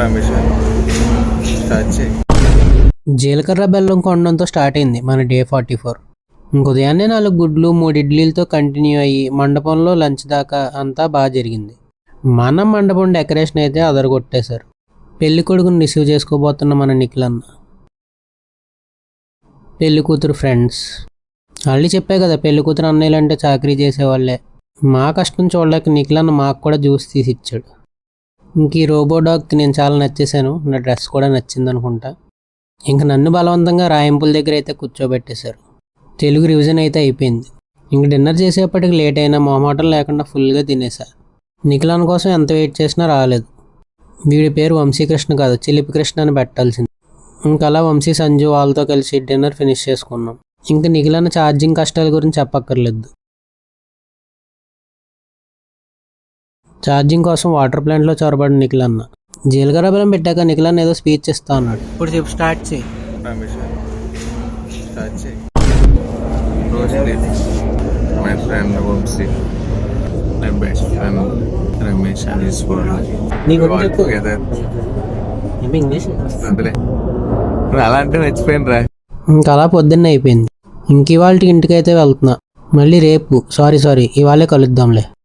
Ramesh start చేయి. జీలకర్ర బెల్లం కొనడంతో స్టార్ట్ అయింది మన డే 44. ఉదయాన్నే 4 గుడ్లు 3 ఇడ్లీలతో కంటిన్యూ అయ్యి మండపంలో లంచ్ దాకా అంతా బాగా జరిగింది. మన మండపం డెకరేషన్ అయితే అదరగొట్టేశారు. పెళ్లి కొడుకుని రిసీవ్ చేసుకోబోతున్న మన నిఖిల్ అన్న, పెళ్లి కూతురు ఫ్రెండ్స్. ఆల్రెడీ చెప్పే కదా, పెళ్లి కూతురు అన్నయ్యలు అంటే చాకరీ చేసేవాళ్ళే. మా కష్టం చూడలేక నిఖిల్ అన్న మాకు కూడా జ్యూస్ తీసి ఇచ్చాడు. ఇంక ఈ రోబో డాగ్కి నేను చాలా నచ్చేసాను, నా డ్రెస్ కూడా నచ్చింది అనుకుంటా. ఇంక నన్ను బలవంతంగా రాయింపుల దగ్గర అయితే కూర్చోబెట్టేశారు. తెలుగు రివిజన్ అయితే అయిపోయింది. ఇంక డిన్నర్ చేసేపటికి లేట్ అయినా మొహమాటం లేకుండా ఫుల్గా తినేసా. నిఖిల్ అన్న కోసం ఎంత వెయిట్ చేసినా రాలేదు. వీడి పేరు వంశీకృష్ణ కాదు, చిలిపి కృష్ణ అని పెట్టాల్సింది. ఇంకలా వంశీ సంజు వాళ్ళతో కలిసి డిన్నర్ ఫినిష్ చేసుకున్నాం. ఇంక నిఖిల్ అన్న ఛార్జింగ్ కష్టాల గురించి చెప్పక్కర్లేదు. ఛార్జింగ్ కోసం వాటర్ ప్లాంట్లో చొరబడిన నిఖిల్ అన్న జీలకర్ర బెల్లం పెట్టాక నిఖిల్ అన్న ఏదో స్పీచ్ ఇస్తా అన్నాడు. ఇప్పుడు చెప్పు, స్టార్ట్ చేయి. రమేష్ స్టార్ట్ చేయి. My friend Vamshi, my best friend Ramesh and his world. English అలా అంటే మర్చిపోయిన రా. ఇంకా అలా పొద్దున్న అయిపోయింది. ఇంక ఇవాళ ఇంటికైతే వెళ్తున్నా. మళ్ళీ రేపు సారీ ఇవాళే కలుద్దాంలే.